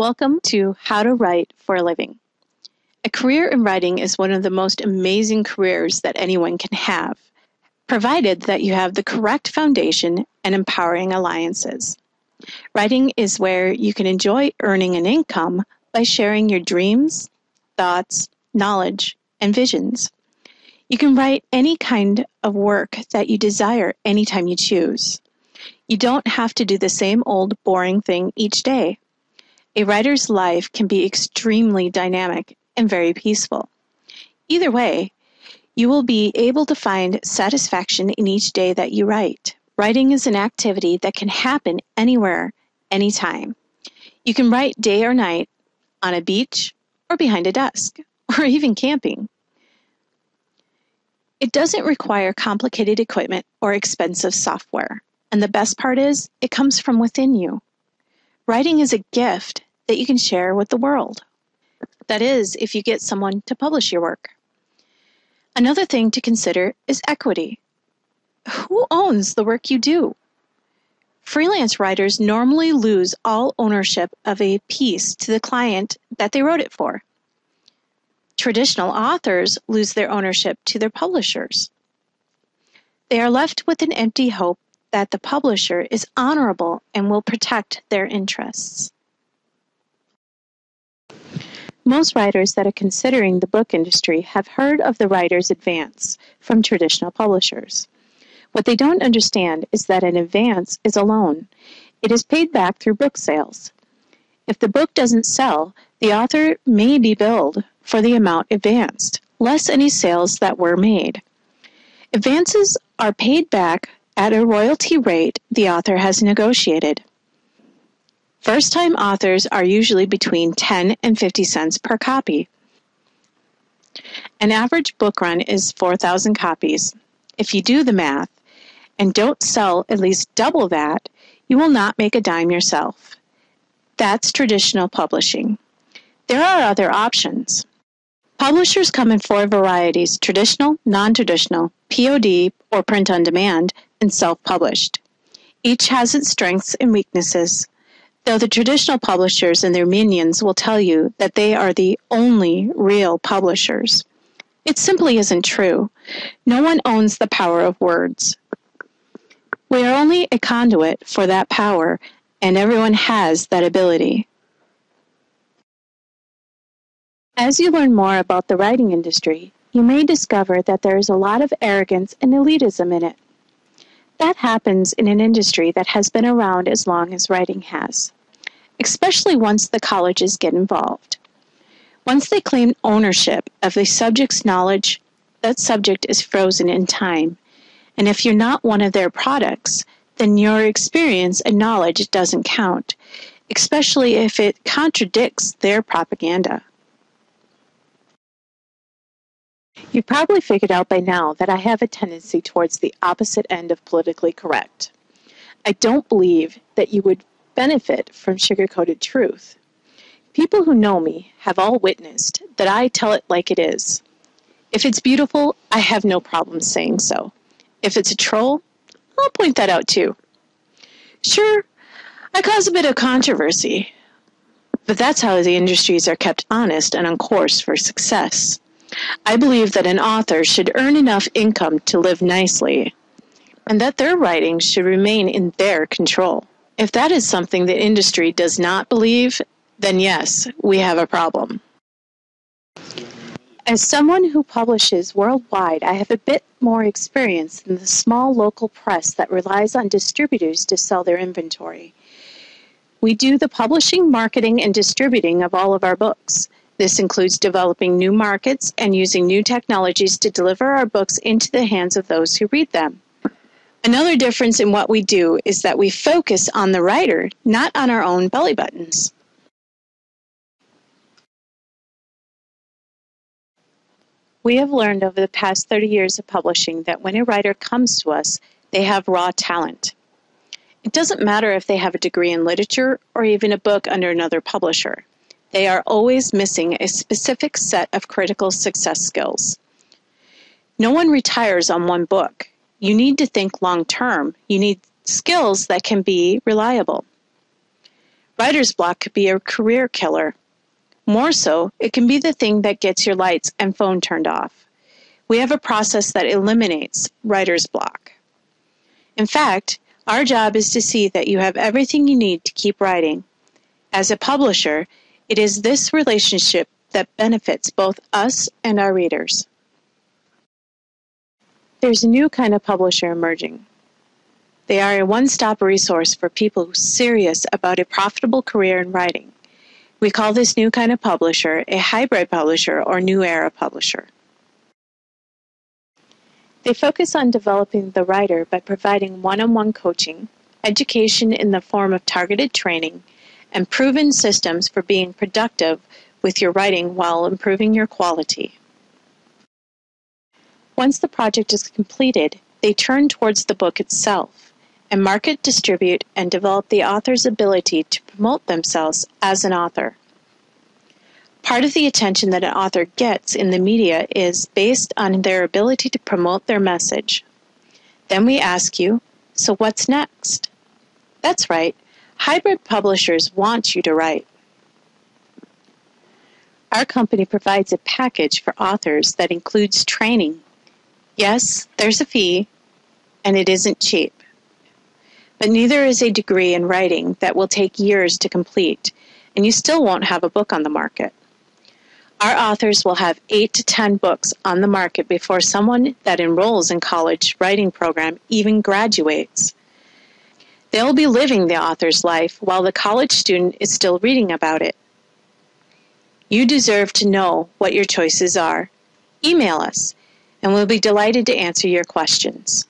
Welcome to How to Write for a Living. A career in writing is one of the most amazing careers that anyone can have, provided that you have the correct foundation and empowering alliances. Writing is where you can enjoy earning an income by sharing your dreams, thoughts, knowledge, and visions. You can write any kind of work that you desire anytime you choose. You don't have to do the same old boring thing each day. A writer's life can be extremely dynamic and very peaceful. Either way, you will be able to find satisfaction in each day that you write. Writing is an activity that can happen anywhere, anytime. You can write day or night, on a beach, or behind a desk, or even camping. It doesn't require complicated equipment or expensive software, and the best part is, it comes from within you. Writing is a gift that you can share with the world. That is, if you get someone to publish your work. Another thing to consider is equity. Who owns the work you do? Freelance writers normally lose all ownership of a piece to the client that they wrote it for. Traditional authors lose their ownership to their publishers. They are left with an empty hope that the publisher is honorable and will protect their interests. Most writers that are considering the book industry have heard of the writer's advance from traditional publishers. What they don't understand is that an advance is a loan. It is paid back through book sales. If the book doesn't sell, the author may be billed for the amount advanced, less any sales that were made. Advances are paid back at a royalty rate the author has negotiated. First-time authors are usually between 10 and 50 cents per copy. An average book run is 4,000 copies. If you do the math and don't sell at least double that, you will not make a dime yourself. That's traditional publishing. There are other options. Publishers come in four varieties: traditional, non-traditional, POD or print on demand, and self-published. Each has its strengths and weaknesses, though the traditional publishers and their minions will tell you that they are the only real publishers. It simply isn't true. No one owns the power of words. We are only a conduit for that power, and everyone has that ability. As you learn more about the writing industry, you may discover that there is a lot of arrogance and elitism in it. That happens in an industry that has been around as long as writing has, especially once the colleges get involved. Once they claim ownership of the subject's knowledge, that subject is frozen in time, and if you're not one of their products, then your experience and knowledge doesn't count, especially if it contradicts their propaganda. You've probably figured out by now that I have a tendency towards the opposite end of politically correct. I don't believe that you would benefit from sugar-coated truth. People who know me have all witnessed that I tell it like it is. If it's beautiful, I have no problem saying so. If it's a troll, I'll point that out too. Sure, I cause a bit of controversy, but that's how the industries are kept honest and on course for success. I believe that an author should earn enough income to live nicely, and that their writings should remain in their control. If that is something the industry does not believe, then yes, we have a problem. As someone who publishes worldwide, I have a bit more experience than the small local press that relies on distributors to sell their inventory. We do the publishing, marketing, and distributing of all of our books. This includes developing new markets and using new technologies to deliver our books into the hands of those who read them. Another difference in what we do is that we focus on the writer, not on our own belly buttons. We have learned over the past 30 years of publishing that when a writer comes to us, they have raw talent. It doesn't matter if they have a degree in literature or even a book under another publisher. They are always missing a specific set of critical success skills. No one retires on one book. You need to think long-term. You need skills that can be reliable. Writer's block could be a career killer. More so, it can be the thing that gets your lights and phone turned off. We have a process that eliminates writer's block. In fact, our job is to see that you have everything you need to keep writing. As a publisher, it is this relationship that benefits both us and our readers. There's a new kind of publisher emerging. They are a one-stop resource for people serious about a profitable career in writing. We call this new kind of publisher a hybrid publisher or new era publisher. They focus on developing the writer by providing one-on-one coaching, education in the form of targeted training, and proven systems for being productive with your writing while improving your quality. Once the project is completed, they turn towards the book itself and market, distribute, and develop the author's ability to promote themselves as an author. Part of the attention that an author gets in the media is based on their ability to promote their message. Then we ask you, so what's next? That's right, hybrid publishers want you to write. Our company provides a package for authors that includes training. Yes, there's a fee, and it isn't cheap. But neither is a degree in writing that will take years to complete, and you still won't have a book on the market. Our authors will have 8 to 10 books on the market before someone that enrolls in college writing program even graduates. They'll be living the author's life while the college student is still reading about it. You deserve to know what your choices are. Email us, and we'll be delighted to answer your questions.